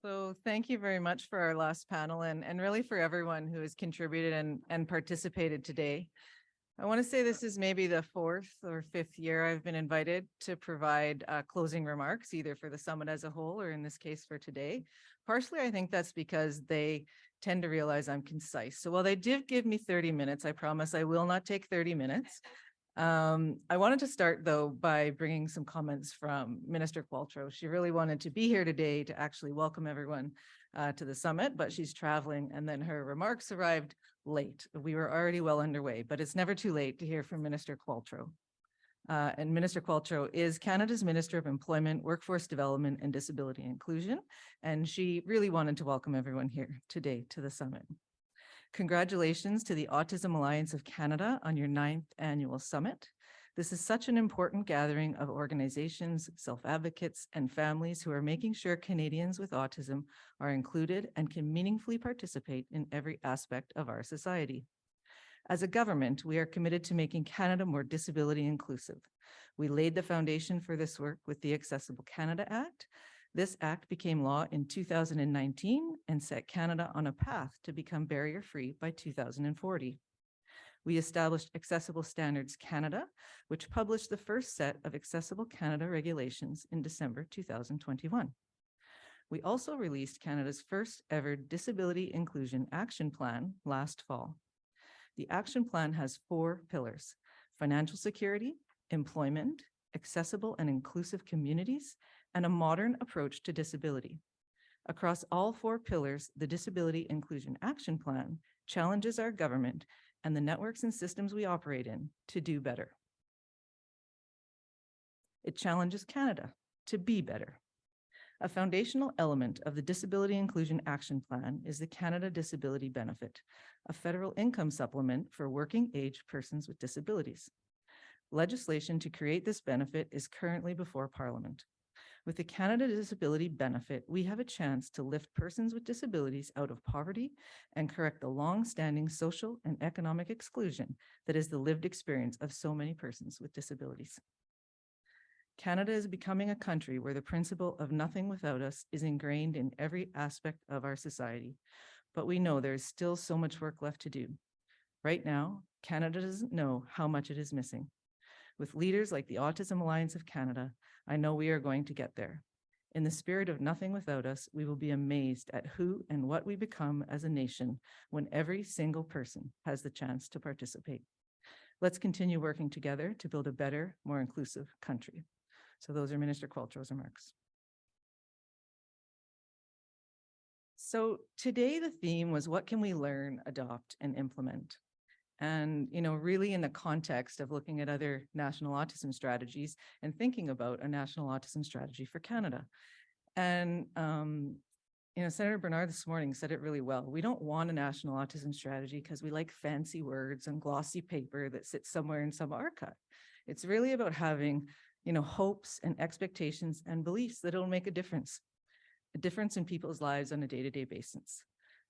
So thank you very much for our last panel and really for everyone who has contributed and participated today. I want to say this is maybe the fourth or fifth year I've been invited to provide closing remarks, either for the summit as a whole or in this case for today. Partially, I think that's because they tend to realize I'm concise. So while they did give me 30 minutes, I promise I will not take 30 minutes. I wanted to start, though, by bringing some comments from Minister Qualtrough. She really wanted to be here today to actually welcome everyone to the summit, but she's traveling, and then her remarks arrived late. We were already well underway, but it's never too late to hear from Minister Qualtrough. And Minister Qualtrough is Canada's Minister of Employment, Workforce Development and Disability Inclusion, and she really wanted to welcome everyone here today to the summit. Congratulations to the Autism Alliance of Canada on your 9th annual summit. This is such an important gathering of organizations, self-advocates, and families who are making sure Canadians with autism are included and can meaningfully participate in every aspect of our society. As a government, we are committed to making Canada more disability inclusive. We laid the foundation for this work with the Accessible Canada Act. This act became law in 2019 and set Canada on a path to become barrier-free by 2040. We established Accessible Standards Canada, which published the first set of Accessible Canada regulations in December 2021. We also released Canada's first ever Disability Inclusion Action Plan last fall. The action plan has 4 pillars: financial security, employment, accessible and inclusive communities, and a modern approach to disability. Across all 4 pillars, the Disability Inclusion Action Plan challenges our government and the networks and systems we operate in to do better. It challenges Canada to be better. A foundational element of the Disability Inclusion Action Plan is the Canada Disability Benefit, a federal income supplement for working-age persons with disabilities. Legislation to create this benefit is currently before Parliament. With the Canada Disability Benefit, we have a chance to lift persons with disabilities out of poverty and correct the long-standing social and economic exclusion that is the lived experience of so many persons with disabilities. Canada is becoming a country where the principle of nothing without us is ingrained in every aspect of our society, but we know there is still so much work left to do. Right now, Canada doesn't know how much it is missing. With leaders like the Autism Alliance of Canada, I know we are going to get there. In the spirit of nothing without us, we will be amazed at who and what we become as a nation when every single person has the chance to participate. Let's continue working together to build a better, more inclusive country. So those are Minister Qualtrough's remarks. So today the theme was, what can we learn, adopt, and implement? And, really in the context of looking at other national autism strategies and thinking about a national autism strategy for Canada. And, Senator Bernard this morning said it really well. We don't want a national autism strategy because we like fancy words and glossy paper that sits somewhere in some archive. It's really about having, hopes and expectations and beliefs that it'll make a difference in people's lives on a day-to-day basis.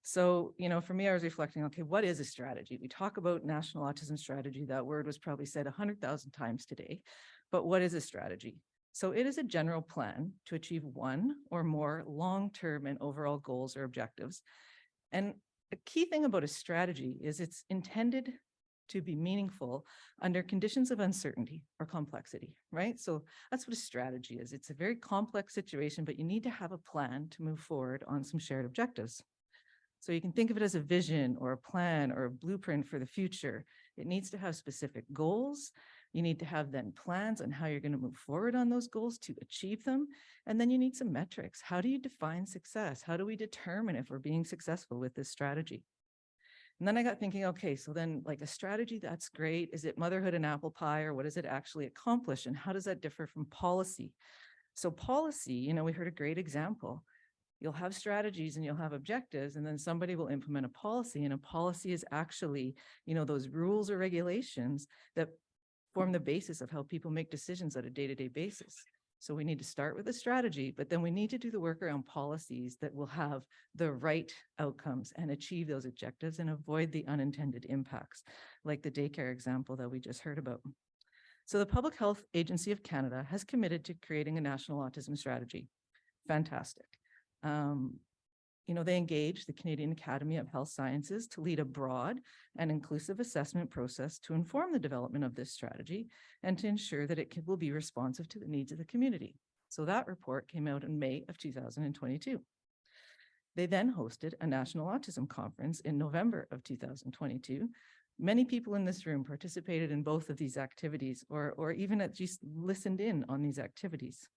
So, for me, I was reflecting, okay, what is a strategy? We talk about national autism strategy. That word was probably said 100,000 times today, but what is a strategy? So it is a general plan to achieve one or more long-term and overall goals or objectives. And a key thing about a strategy is it's intended to be meaningful under conditions of uncertainty or complexity, right? So that's what a strategy is. It's a very complex situation, but you need to have a plan to move forward on some shared objectives. So you can think of it as a vision or a plan or a blueprint for the future. It needs to have specific goals. You need to have then plans on how you're going to move forward on those goals to achieve them. And then you need some metrics. How do you define success? How do we determine if we're being successful with this strategy? And then I got thinking, okay, so then like a strategy, that's great. Is it motherhood and apple pie, or what does it actually accomplish? And how does that differ from policy? So policy, we heard a great example. You'll have strategies and you'll have objectives, and then somebody will implement a policy, and a policy is actually, those rules or regulations that form the basis of how people make decisions on a day-to-day basis. So we need to start with a strategy, but then we need to do the work around policies that will have the right outcomes and achieve those objectives and avoid the unintended impacts, like the daycare example that we just heard about. So the Public Health Agency of Canada has committed to creating a national autism strategy. Fantastic. They engaged the Canadian Academy of Health Sciences to lead a broad and inclusive assessment process to inform the development of this strategy and to ensure that it will be responsive to the needs of the community. So that report came out in May of 2022. They then hosted a national autism conference in November of 2022. Many people in this room participated in both of these activities or even at least listened in on these activities.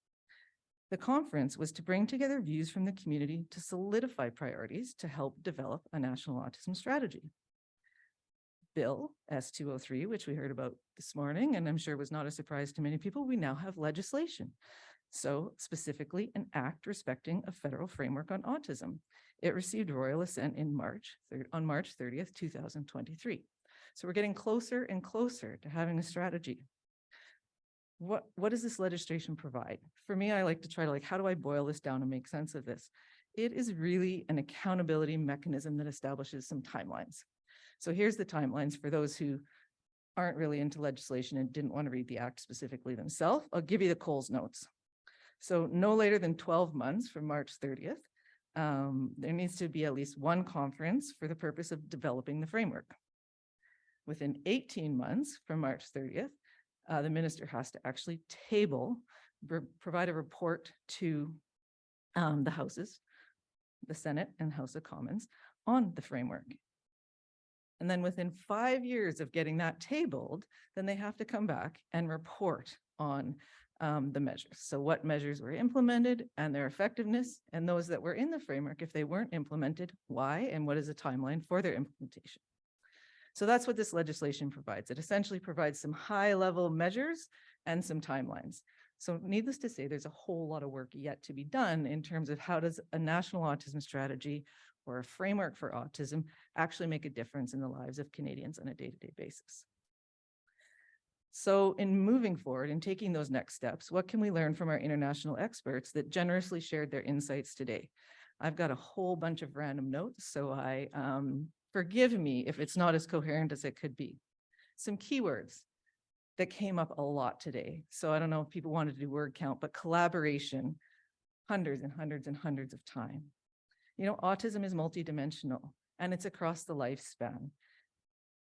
The conference was to bring together views from the community to solidify priorities to help develop a national autism strategy. Bill S203, which we heard about this morning, and I'm sure was not a surprise to many people, we now have legislation. So specifically an act respecting a federal framework on autism. It received royal assent on March 30th, 2023. So we're getting closer and closer to having a strategy. What does this legislation provide? For me, I like to try to how do I boil this down and make sense of this? It is really an accountability mechanism that establishes some timelines. So here's the timelines for those who aren't really into legislation and didn't want to read the act specifically themselves. I'll give you the CALS notes. So no later than 12 months from March 30th, there needs to be at least one conference for the purpose of developing the framework. Within 18 months from March 30th, the minister has to actually provide a report to the houses, the Senate and House of Commons on the framework. And then within 5 years of getting that tabled, then they have to come back and report on the measures. So what measures were implemented and their effectiveness, and those that were in the framework, if they weren't implemented, why, and what is the timeline for their implementation. So that's what this legislation provides. It essentially provides some high-level measures and some timelines. So needless to say, there's a whole lot of work yet to be done in terms of how does a national autism strategy or a framework for autism actually make a difference in the lives of Canadians on a day-to-day basis. So in moving forward and taking those next steps, what can we learn from our international experts that generously shared their insights today? I've got a whole bunch of random notes, so forgive me if it's not as coherent as it could be. Some keywords that came up a lot today. So I don't know if people wanted to do word count, but collaboration, hundreds and hundreds and hundreds of times. Autism is multidimensional and it's across the lifespan.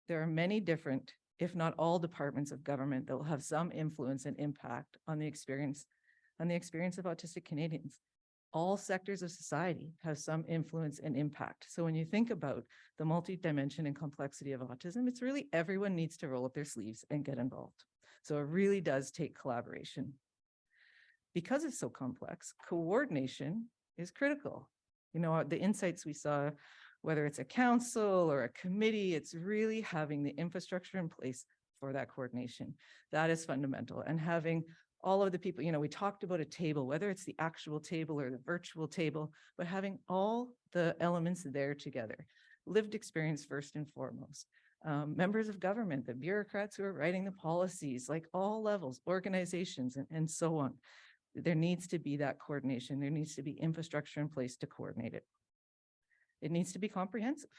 There are many different, if not all, departments of government that will have some influence and impact on the experience of autistic Canadians. All sectors of society have some influence and impact. So when you think about the multi-dimension and complexity of autism, it's really everyone needs to roll up their sleeves and get involved. So it really does take collaboration. Because it's so complex, coordination is critical. The insights we saw, whether it's a council or a committee, it's really having the infrastructure in place for that coordination. That is fundamental. And having all of the people, we talked about a table, whether it's the actual table or the virtual table, but having all the elements there together. Lived experience first and foremost. Members of government, the bureaucrats who are writing the policies, all levels, organizations, and so on. There needs to be that coordination. There needs to be infrastructure in place to coordinate it. It needs to be comprehensive.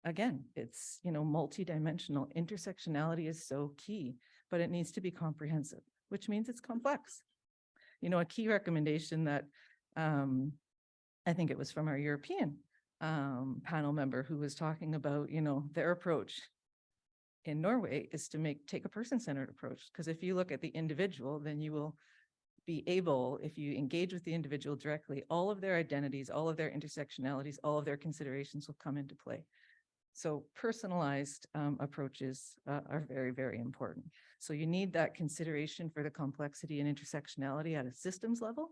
Again, it's, multidimensional. Intersectionality is so key, but it needs to be comprehensive, which means it's complex. A key recommendation that I think it was from our European panel member who was talking about, their approach in Norway is to take a person-centered approach. Because if you look at the individual, then you will be able, if you engage with the individual directly, all of their identities, all of their intersectionalities, all of their considerations will come into play. So personalized approaches are very, very important. So you need that consideration for the complexity and intersectionality at a systems level,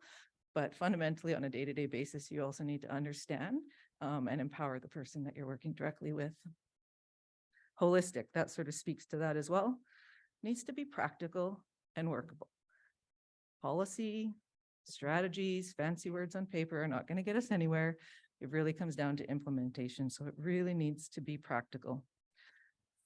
but fundamentally on a day-to-day basis, you also need to understand and empower the person that you're working directly with. Holistic, that sort of speaks to that as well. Needs to be practical and workable. Policy, strategies, fancy words on paper are not going to get us anywhere. It really comes down to implementation. So it really needs to be practical.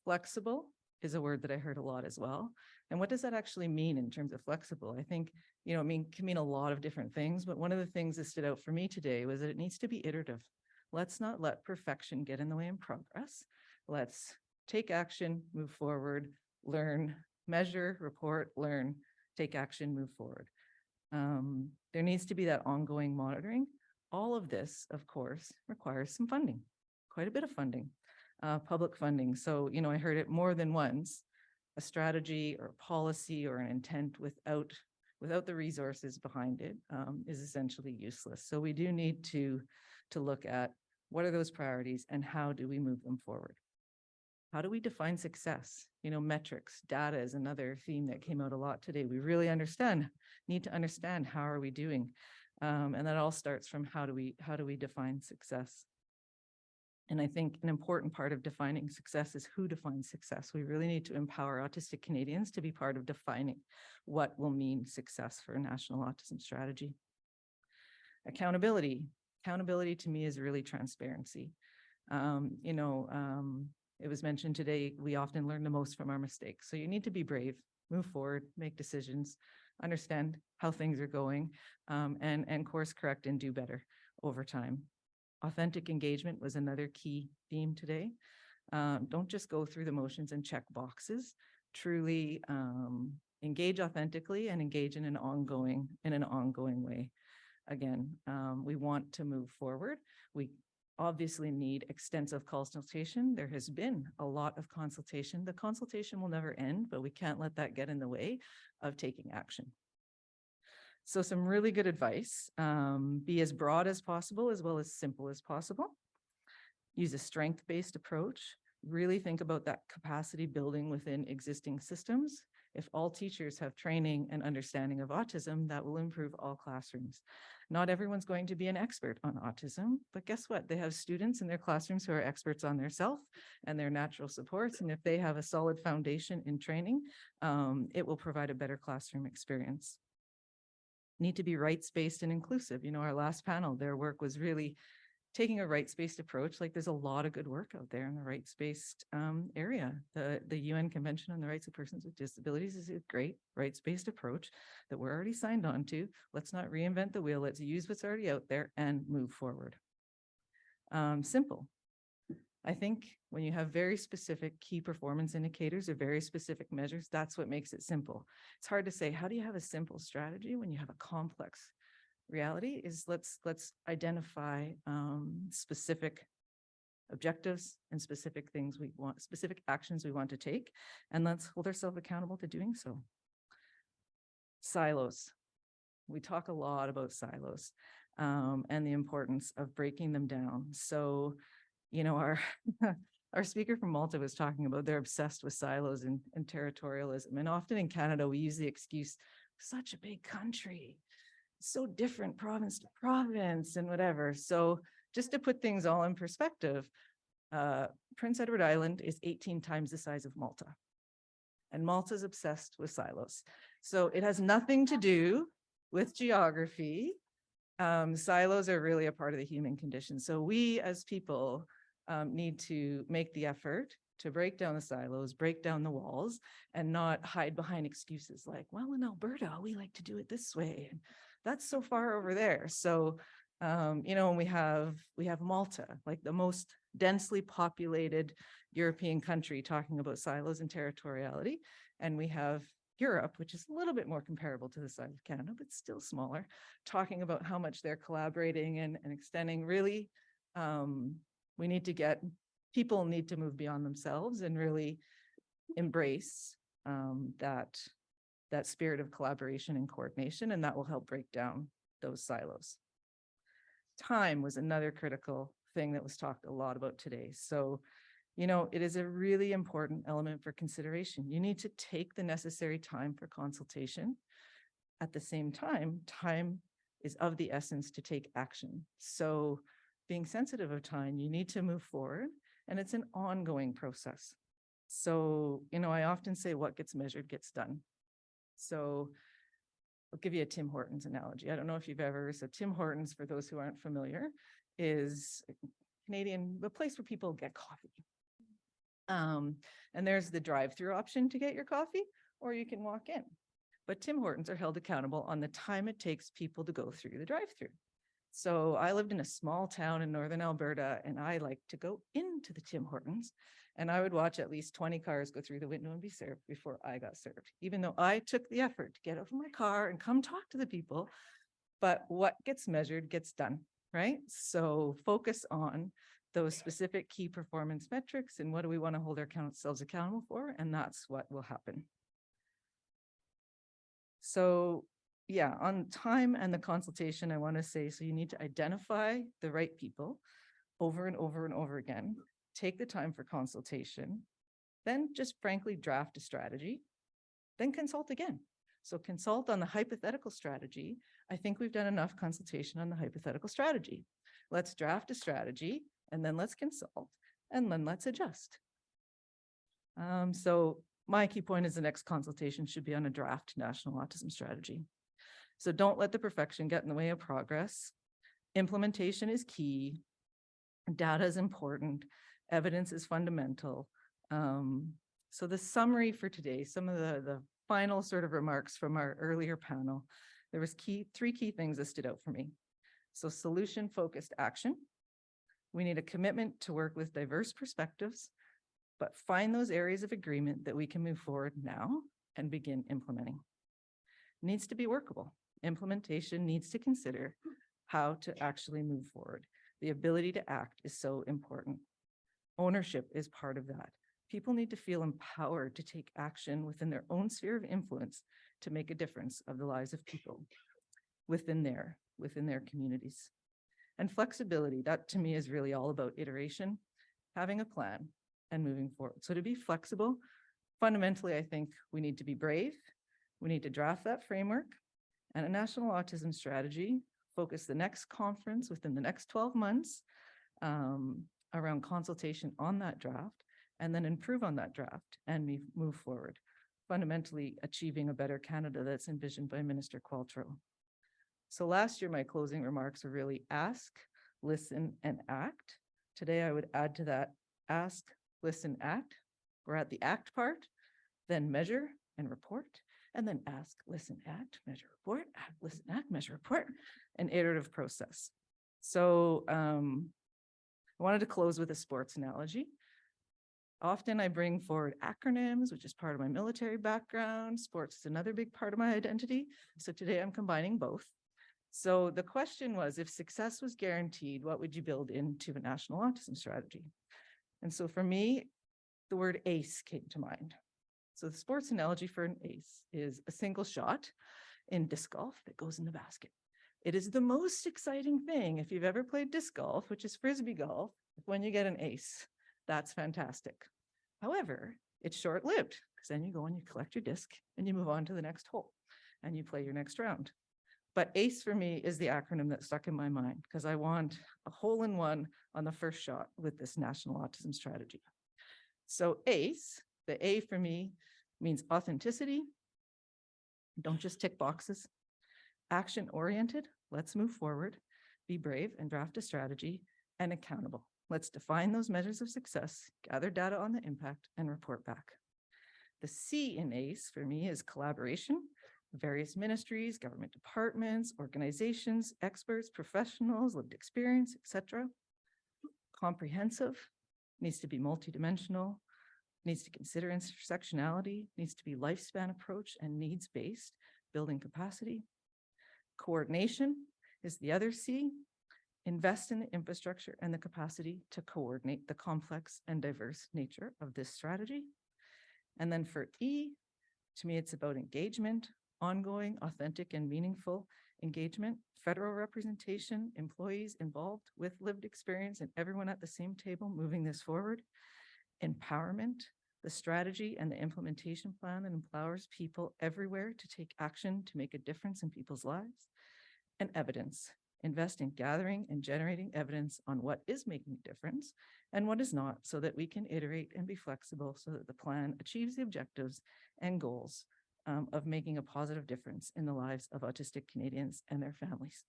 Flexible is a word that I heard a lot as well. And what does that actually mean in terms of flexible? I think, it can mean a lot of different things, but one of the things that stood out for me today was that it needs to be iterative. Let's not let perfection get in the way of progress. Let's take action, move forward, learn, measure, report, learn, take action, move forward. There needs to be that ongoing monitoring All of this, of course, requires some funding, quite a bit of funding, public funding. So, I heard it more than once, a strategy or a policy or an intent without the resources behind it is essentially useless. So we do need to look at what are those priorities and how do we move them forward? How do we define success? Metrics, data is another theme that came out a lot today. We really need to understand how are we doing? And that all starts from how do we define success? And I think an important part of defining success is who defines success. We really need to empower autistic Canadians to be part of defining what will mean success for a national autism strategy. Accountability. Accountability to me is really transparency. It was mentioned today, we often learn the most from our mistakes. So you need to be brave, move forward, make decisions, understand how things are going, and course correct and do better over time. Authentic engagement was another key theme today. Don't just go through the motions and check boxes. Truly engage authentically and engage in an ongoing way. Again, we want to move forward. We obviously need extensive consultation. There has been a lot of consultation. The consultation will never end, but we can't let that get in the way of taking action. So some really good advice, be as broad as possible as well as simple as possible. Use a strength-based approach. Really think about that capacity building within existing systems. If all teachers have training and understanding of autism, that will improve all classrooms. Not everyone's going to be an expert on autism, but guess what? They have students in their classrooms who are experts on their self and their natural supports. And if they have a solid foundation in training, it will provide a better classroom experience. Need to be rights-based and inclusive. Our last panel, their work was really taking a rights-based approach. Like there's a lot of good work out there in the rights-based area. The UN Convention on the Rights of Persons with Disabilities is a great rights-based approach that we're already signed on to. Let's not reinvent the wheel. Let's use what's already out there and move forward. Simple. I think when you have very specific key performance indicators or very specific measures, that's what makes it simple. It's hard to say, how do you have a simple strategy when you have a complex reality? Is let's identify specific objectives and specific things we want, specific actions we want to take, and let's hold ourselves accountable to doing so. Silos. We talk a lot about silos and the importance of breaking them down. So, our speaker from Malta was talking about they're obsessed with silos and territorialism. And often in Canada, we use the excuse, such a big country, so different province to province and whatever. So just to put things all in perspective, Prince Edward Island is 18 times the size of Malta. And Malta's obsessed with silos. So it has nothing to do with geography. Silos are really a part of the human condition. So we as people need to make the effort to break down the silos, break down the walls, and not hide behind excuses like, well, in Alberta, we like to do it this way. And that's so far over there. So, and we have Malta, like the most densely populated European country, talking about silos and territoriality. And we have Europe, which is a little bit more comparable to the size of Canada, but still smaller, talking about how much they're collaborating and extending. Really, people need to move beyond themselves and really embrace that spirit of collaboration and coordination, and that will help break down those silos. Time was another critical thing that was talked a lot about today. So, it is a really important element for consideration. You need to take the necessary time for consultation. At the same time, time is of the essence to take action. So being sensitive of time, you need to move forward, and it's an ongoing process. So, I often say what gets measured gets done. So I'll give you a Tim Hortons analogy. I don't know if you've ever, so Tim Hortons, for those who aren't familiar, is a place where people get coffee. And there's the drive-through option to get your coffee, or you can walk in. But Tim Hortons are held accountable on the time it takes people to go through the drive-through. So I lived in a small town in northern Alberta, and I like to go into the Tim Hortons, and I would watch at least 20 cars go through the window and be served before I got served, even though I took the effort to get out of my car and come talk to the people. But what gets measured gets done. right? So focus on those specific key performance metrics and what do we want to hold ourselves accountable for, and that's what will happen. So yeah, on time and the consultation, I want to say, so you need to identify the right people over and over and over again, take the time for consultation, then just frankly draft a strategy, then consult again. So consult on the hypothetical strategy. I think we've done enough consultation on the hypothetical strategy. Let's draft a strategy and then let's consult and then let's adjust. So my key point is the next consultation should be on a draft national autism strategy. So don't let the perfection get in the way of progress. Implementation is key. Data is important. Evidence is fundamental. So the summary for today, some of the final sort of remarks from our earlier panel, there was three key things that stood out for me. So solution-focused action. We need a commitment to work with diverse perspectives, but find those areas of agreement that we can move forward now and begin implementing. It needs to be workable. Implementation needs to consider how to actually move forward. The ability to act is so important. Ownership is part of that. People need to feel empowered to take action within their own sphere of influence to make a difference of the lives of people within their communities. And flexibility, that to me is really all about iteration, having a plan and moving forward. So to be flexible, fundamentally, I think we need to be brave. We need to draft that framework and a national autism strategy, focus the next conference within the next 12 months around consultation on that draft, and then improve on that draft and move forward, fundamentally achieving a better Canada that's envisioned by Minister Qualtrough. So last year, my closing remarks were really ask, listen, and act. Today, I would add to that, ask, listen, act. We're at the act part, then measure and report, and then ask, listen, act, measure, report, act, listen, act, measure, report, an iterative process. So I wanted to close with a sports analogy. Often I bring forward acronyms, which is part of my military background. Sports is another big part of my identity. So today I'm combining both. So the question was, if success was guaranteed, what would you build into a national autism strategy? And so for me, the word ACE came to mind. So the sports analogy for an ACE is a single shot in disc golf that goes in the basket. It is the most exciting thing if you've ever played disc golf, which is frisbee golf, when you get an ACE. That's fantastic. However, it's short-lived because then you go and you collect your disc and you move on to the next hole and you play your next round. But ACE for me is the acronym that stuck in my mind because I want a hole-in-one on the first shot with this national autism strategy. So ACE, the A for me means authenticity. Don't just tick boxes. Action-oriented, let's move forward, be brave and draft a strategy, and accountable. Let's define those measures of success, gather data on the impact, and report back. The C in ACE for me is collaboration. Various ministries, government departments, organizations, experts, professionals, lived experience, etc. Comprehensive, needs to be multidimensional, needs to consider intersectionality, needs to be lifespan approach and needs-based, building capacity. Coordination is the other C. Invest in the infrastructure and the capacity to coordinate the complex and diverse nature of this strategy. And then for E, to me, it's about engagement, ongoing, authentic, and meaningful engagement, federal representation, employees involved with lived experience, and everyone at the same table moving this forward. Empowerment, the strategy and the implementation plan that empowers people everywhere to take action to make a difference in people's lives. And evidence, invest in gathering and generating evidence on what is making a difference and what is not, so that we can iterate and be flexible so that the plan achieves the objectives and goals of making a positive difference in the lives of autistic Canadians and their families.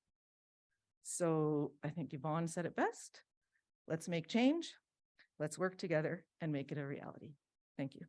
So I think Yvonne said it best. Let's make change. Let's work together and make it a reality. Thank you.